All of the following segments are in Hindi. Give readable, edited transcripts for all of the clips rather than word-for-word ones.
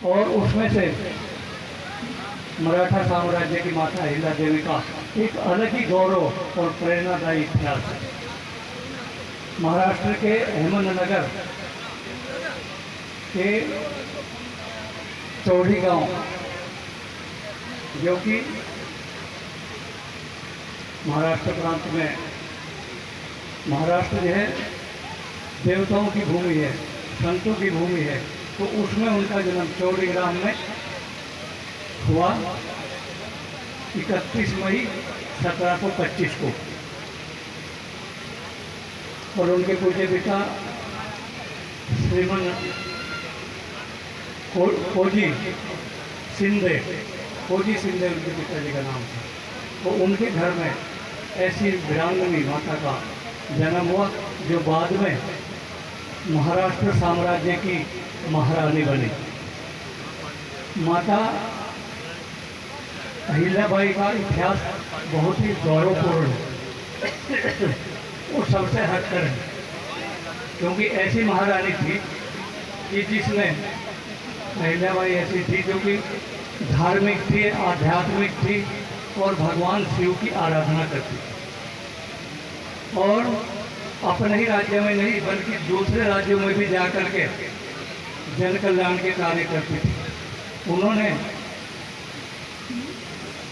और उसमें से मराठा साम्राज्य की माता अहिल्या देवी का एक अलग ही गौरव और प्रेरणादायी इतिहास है। महाराष्ट्र के अहमदनगर के चौड़ी गांव, जो कि महाराष्ट्र प्रांत में, महाराष्ट्र जो है देवताओं की भूमि है, संतों की भूमि है, तो उसमें उनका जन्म चौड़ी ग्राम में हुआ 31 मई 1725 को। और उनके पूज्य पिता श्रीमन कोजी शिंदे उनके पिताजी का नाम था। तो उनके घर में ऐसी वीरांगनी माता का जन्म हुआ जो बाद में महाराष्ट्र साम्राज्य की महारानी बनी। माता अहिल्याबाई का इतिहास बहुत ही गौरवपूर्ण है, वो सबसे हटकर है, क्योंकि ऐसी महारानी थी कि जिसने, अहिल्याबाई ऐसी थी जो कि धार्मिक थी, आध्यात्मिक थी और भगवान शिव की आराधना करती थी। और अपने ही राज्य में नहीं बल्कि दूसरे राज्यों में भी जाकर के जन कल्याण के कार्य करती थी। उन्होंने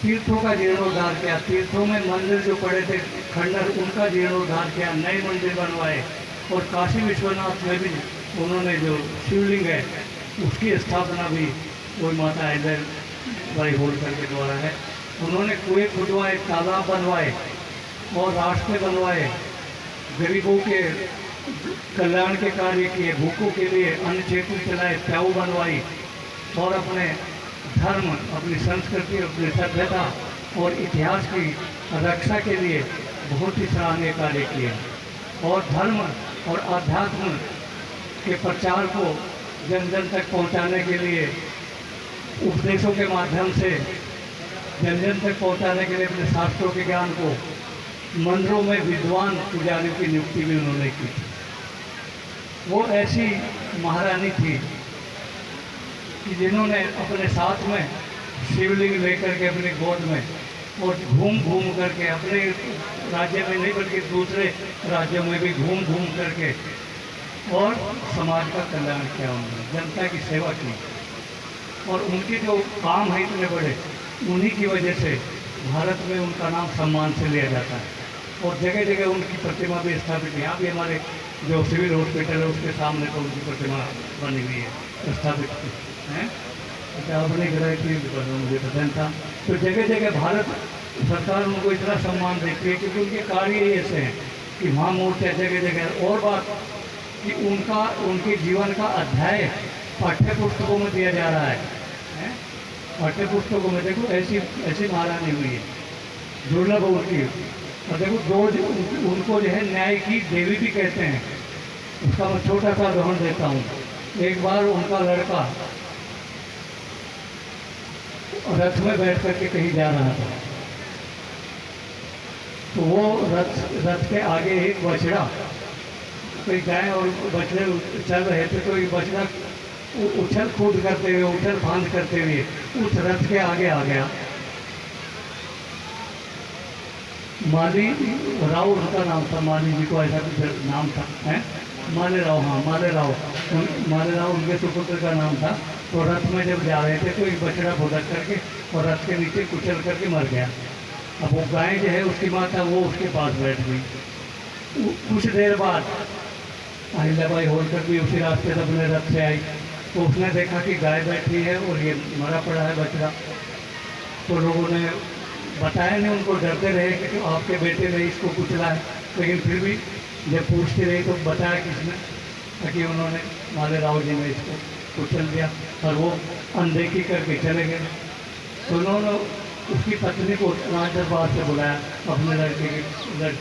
तीर्थों का जीर्णोद्धार किया, तीर्थों में मंदिर जो पड़े थे खंडर, उनका जीर्णोद्धार किया, नए मंदिर बनवाए। और काशी विश्वनाथ में भी उन्होंने जो शिवलिंग है उसकी स्थापना भी वही माता अहिल्याबाई होलकर के द्वारा है। उन्होंने कुएं खुदवाए, तालाब बनवाए और रास्ते बनवाए, गरीबों के कल्याण के कार्य किए, भूखों के लिए अन्न क्षेत्र चलाए, प्याऊ बनवाई और अपने धर्म, अपनी संस्कृति, अपनी सभ्यता और इतिहास की रक्षा के लिए बहुत ही सराहनीय कार्य किए। और धर्म और आध्यात्म के प्रचार को जन जन तक पहुंचाने के लिए उपदेशों के माध्यम से जन जन तक पहुंचाने के लिए अपने शास्त्रों के ज्ञान को मंदिरों में विद्वान पुजारियों की नियुक्ति भी उन्होंने की। वो ऐसी महारानी थी कि जिन्होंने अपने साथ में शिवलिंग लेकर के अपनी गोद में और घूम घूम करके अपने राज्य में नहीं बल्कि दूसरे राज्यों में भी घूम घूम करके और समाज का कल्याण किया, उन्होंने जनता की सेवा की। और उनके जो काम है इतने बड़े, उन्हीं की वजह से भारत में उनका नाम सम्मान से लिया जाता है। और जगह जगह उनकी प्रतिमा भी स्थापित है। यहाँ भी हमारे जो सिविल हॉस्पिटल है उसके सामने तो उनकी प्रतिमा बनी हुई है, स्थापित है। अच्छा, अपने ग्रह की मुझे पसंद था। तो जगह जगह भारत सरकार उनको इतना सम्मान देती है क्योंकि उनके कार्य ही ऐसे हैं कि वहाँ मूर्तियाँ जगह जगह। और बात कि उनके जीवन का अध्याय पाठ्य पुस्तकों में दिया जा रहा है। पाठ्य पुस्तकों में देखो ऐसी महारानी हुई है, दुर्लभ उनकी। और देखो उनको जो है न्याय की देवी भी कहते हैं। उसका मैं छोटा सा उदाहरण देता हूँ। एक बार उनका लड़का रथ में बैठ करके कहीं जा रहा था, तो वो रथ के आगे एक बछड़ा, कोई गाय और बछड़े चल रहे थे, तो ये बछड़ा उछल कूद करते हुए, उछल फांद करते हुए उस रथ के आगे आ गया। माली राव उनका नाम था, माली जी को ऐसा कुछ नाम था, है माले राव, हाँ माले राव उनके सुपुत्र का नाम था। तो रथ में जब जा रहे थे तो एक बछड़ा भुड़क करके और रथ के नीचे कुचल करके मर गया। अब वो गाय जो है उसकी माता, वो उसके पास बैठ गई। कुछ देर बाद अहिल्याबाई होलकर भी उसी रास्ते से अपने रथ से आई, तो उसने देखा कि गाय बैठी है और ये मरा पड़ा है बछड़ा। तो लोगों ने बताया नहीं, उनको डरते रहे कि तो आपके बेटे ने इसको कुचला है, लेकिन फिर भी जब पूछती रही तो बताया किसने, ताकि उन्होंने माले राव जी ने इसको कुचल दिया और वो अनदेखी करके चले गए। तो उन्होंने उसकी पत्नी को राज दरबार से बुलाया, अपने लड़की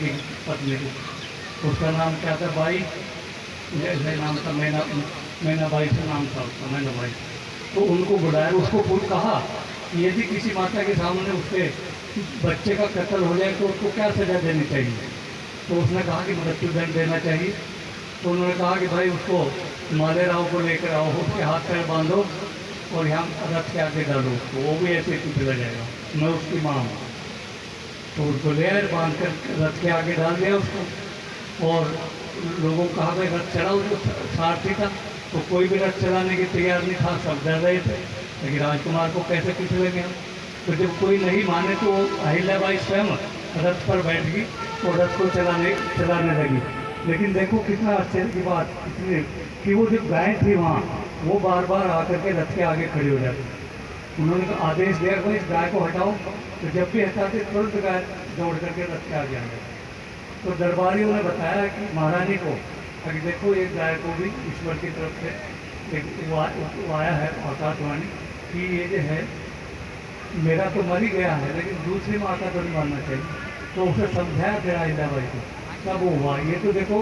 की पत्नी को। उसका नाम क्या था, बाई, जैसे नाम था मैना बाई से नाम था उसका, मैना बाई। तो उनको बुलाया, उसको कहा यदि किसी माता के सामने उसके बच्चे का कत्ल हो जाए तो उसको क्या सज़ा देनी चाहिए। तो उसने कहा कि मृत्युदंड देना चाहिए। तो उन्होंने कहा कि भाई उसको माले राव को लेकर आओ, उसके हाथ पैर बांधो और यहाँ रथ के आगे डालो, तो वो भी ऐसे ही चला जाएगा, मैं उसकी माँ हूँ। तो उसको ले आए, बांध कर रथ के आगे डाल दिया उसको, और लोगों को कहा भाई रथ चलाओ। जो सारथी था तो कोई भी रथ चलाने की तैयार नहीं था, सब डर रहे थे, लेकिन राजकुमार को कैसे पीछे लगे हम। तो जब कोई नहीं माने तो अहिल्याबाई स्वयं रथ पर बैठ गई और रथ को चलाने लगी। लेकिन देखो कितना आश्चर्य की बात इतनी कि वो जो गाय थी वहाँ, वो बार बार आकर के रथ के आगे खड़ी हो जाती। उन्होंने आदेश दिया कि इस गाय को हटाओ, तो जब भी हटाते तुरंत गाय दौड़ करके रथ के आगे आ गई। तो दरबारियों ने बताया कि महारानी को कि देखो ये गाय को भी ईश्वर की तरफ से एक आया है आकाशवाणी कि ये जो है मेरा तो मर ही गया है, लेकिन दूसरी माता को नहीं मानना चाहिए। तो उसे समझाया फिर अहिल्याबाई को, तब वो हुआ। ये तो देखो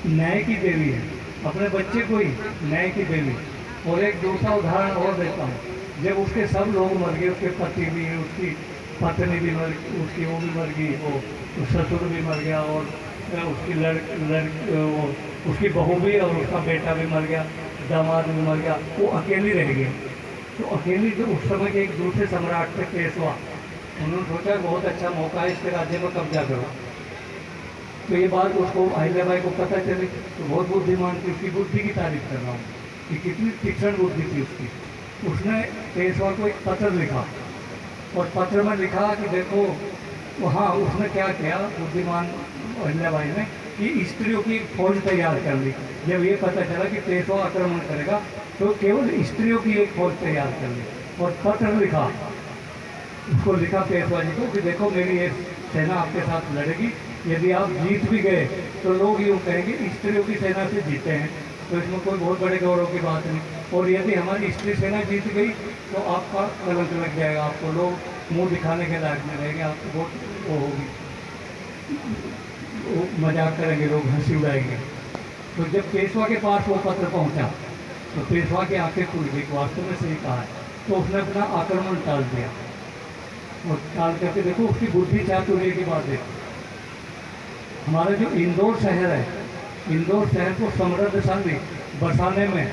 न्याय की देवी है, अपने बच्चे को ही न्याय की देवी। और एक दूसरा उदाहरण और देता हूँ, जब उसके सब लोग मर गए, उसके पति भी, उसकी पत्नी भी मर, उसकी वो भी मर गई, वो ससुर भी मर गया, और उसकी उसकी बहू भी और उसका बेटा भी मर गया, दामाद भी मर गया, वो अकेली रह गई। तो अकेली जो उस समय के एक दूसरे सम्राट थे पेशवा, उन्होंने सोचा बहुत अच्छा मौका है, इसके राज्य में कब्जा करो। तो ये बात उसको अहिल्याबाई को पता चली, तो बहुत बुद्धिमान थी, उसकी बुद्धि की तारीफ कर रहा हूँ कि कितनी तीक्ष्ण बुद्धि थी उसकी। उसने पेशवा को एक पत्र लिखा, और पत्र में लिखा कि देखो वहाँ उसने क्या किया बुद्धिमान अहिल्याबाई ने कि स्त्रियों की एक फौज तैयार कर ली। जब ये पता चला कि पेशवा आक्रमण करेगा तो केवल स्त्रियों की एक फौज तैयार कर ली, और पत्र लिखा, उसको लिखा पेशवा जी को कि देखो मेरी ये सेना आपके साथ लड़ेगी, यदि आप जीत भी गए तो लोग यूँ कहेंगे स्त्रियों की सेना से जीते हैं, तो इसमें कोई बहुत बड़े गौरव की बात नहीं। और यदि हमारी स्त्री सेना जीत गई तो आपका कलंक लग जाएगा, आपको लोग मुंह दिखाने के लायक नहीं रहेंगे, आपको बहुत वो होगी, मजाक करेंगे लोग, हंसी उड़ाएंगे। तो जब पेशवा के पास वो पत्र पहुंचा तो पेशवा की आंखें खुल गई, वास्तव में सही कहा है। तो उसने अपना आक्रमण टाल दिया, और टाल करके देखो उसकी बुद्धि चातुर्य की बात है। हमारा जो इंदौर शहर है, इंदौर शहर को समृद्धशाली बसाने में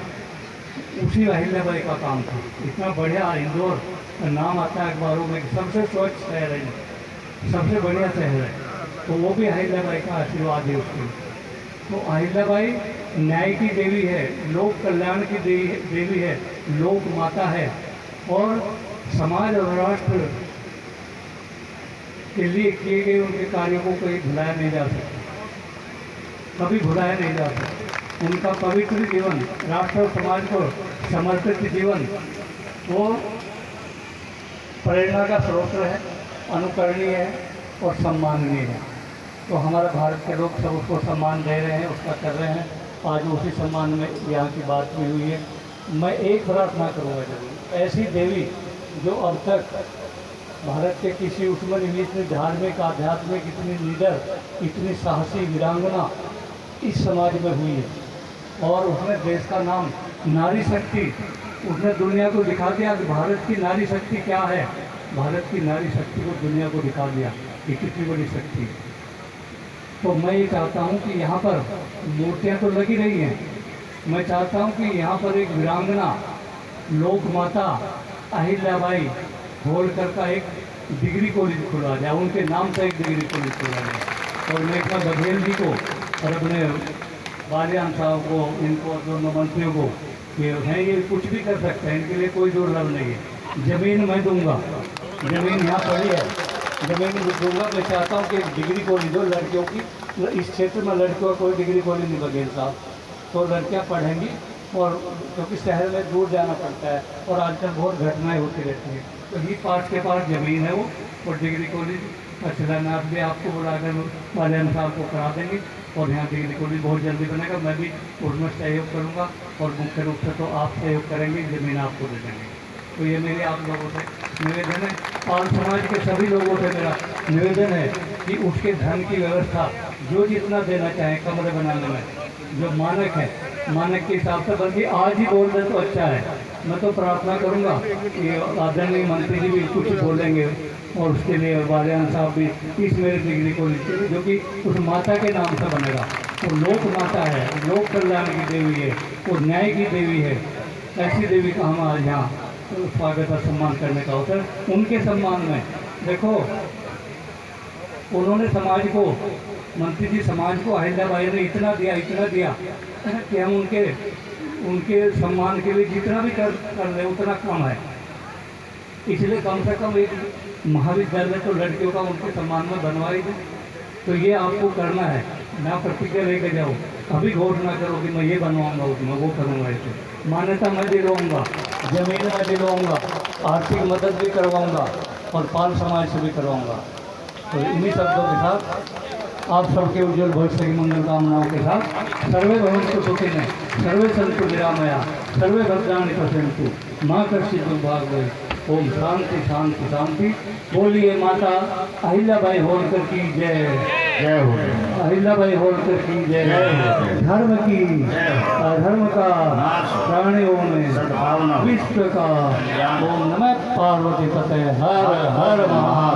उसी अहिल्याबाई का काम था। इतना बढ़िया इंदौर नाम आता है अखबारों में, सबसे स्वच्छ शहर है, सबसे बढ़िया शहर है, तो वो भी अहिल्याबाई का आशीर्वाद है उसके। तो अहिल्याबाई न्याय की देवी है, लोक कल्याण की देवी है, लोक माता है, और समाज और राष्ट्र के लिए किए गए उनके कार्यों को कोई भुलाया नहीं जा सकता, कभी भुलाया नहीं जा सकता। उनका पवित्र जीवन, राष्ट्र और समाज को समर्पित जीवन, वो प्रेरणा का स्रोत है, अनुकरणीय है और सम्माननीय है। तो हमारा भारत के लोग सब उसको सम्मान दे रहे हैं, उसका कर रहे हैं। आज उसी सम्मान में यहाँ की बात भी हुई है। मैं एक प्रार्थना करूँगा जरूर, ऐसी देवी जो अब तक भारत के किसी उसमें इतनी धार्मिक आध्यात्मिक, इतनी निडर, इतनी साहसी वीरांगना इस समाज में हुई है, और उसने देश का नाम नारी शक्ति, उसने दुनिया को दिखा दिया कि भारत की नारी शक्ति क्या है। भारत की नारी शक्ति को दुनिया को दिखा दिया कि कितनी बड़ी शक्ति है। तो मैं ये चाहता हूँ कि यहाँ पर मूर्तियाँ तो लगी रही हैं, मैं चाहता हूँ कि यहाँ पर एक वीरांगना लोक माता अहिल्याबाई होलकर का एक डिग्री कॉलेज खुलवा जाए, उनके नाम से एक डिग्री कॉलेज खुलवा जाए। और मेघना बघेल जी को और अपने बालियान साहब को, इनको दोनों मंत्रियों को, ये हैं ये कुछ भी कर सकते हैं, इनके लिए कोई दुर्लभ नहीं है। ज़मीन मैं दूंगा, ज़मीन यहाँ पड़ी है, ज़मीन दूंगा। मैं चाहता हूँ कि एक डिग्री कॉलेज हो लड़कियों की, इस क्षेत्र में लड़कियों का कोई डिग्री कॉलेज नहीं बघेल साहब, तो लड़कियाँ पढ़ेंगी। और क्योंकि शहर में दूर जाना पड़ता है और आजकल बहुत घटनाएं होती रहती हैं, तो ही पास के पास ज़मीन है वो, और डिग्री कॉलेज का शिलान्यास भी आपको बुलाकर बालियान साहब को करा देंगे, और यहाँ डिग्री कॉलेज बहुत जल्दी बनेगा। मैं भी उसमें सहयोग करूँगा, और मुख्य रूप से तो आप सहयोग करेंगे, ज़मीन आपको दे देंगे। तो ये मेरे आप लोगों से निवेदन है, और समाज के सभी लोगों से मेरा निवेदन है कि उसके धन की व्यवस्था जो जितना देना चाहें कमरे बनाने में, जो मानक है, मानक के हिसाब से, बल्कि आज ही बोल दे तो अच्छा है। मैं तो प्रार्थना करूंगा कि आदरणीय मंत्री जी भी कुछ बोलेंगे, और उसके लिए बालियान साहब भी इस मेरे डिग्री कॉलेज के लिए, जो कि उस माता के नाम से बनेगा। वो लोक माता है, लोक कल्याण की देवी है, वो न्याय की देवी है, ऐसी देवी का हम आज यहाँ स्वागत और सम्मान करने का अवसर। उनके सम्मान में देखो, उन्होंने समाज को, मंत्री जी समाज को अहिल्याबाई ने इतना दिया है कि हम उनके सम्मान के लिए जितना भी कर रहे उतना कम है। इसलिए कम से कम एक महाविद्यालय तो लड़कियों का उनके सम्मान में बनवा ही दो। तो ये आपको करना है, ना प्रतिज्ञा लेके जाओ, अभी घोषणा करो कि मैं ये बनवाऊंगा, मैं वो करूँगा। ऐसे मान्यता मैं दिलवाऊंगा, जमीन मैं दिलवाऊंगा, आर्थिक मदद भी करवाऊंगा और पाल समाज से भी करवाऊंगा। तो इन्हीं शब्दों के साथ आप सबके उज्जवल भविष्य की मंगल कामनाओं के साथ सर्वे भवन्तु सुखिनः, सर्वे सन्तु निरामया, सर्वे भद्राणि पश्यन्तु माँ कश्चित् दुर्भाग्यः। ओम शांति शांति शांति। बोलिए माता अहिल्याबाई होलकर की जय। जय हो। अहिल्याबाई होलकर की जय। धर्म की, अधर्म का, प्राणियों में, विश्व का। ओम नमः पार्वती पते। हर हर महादेव।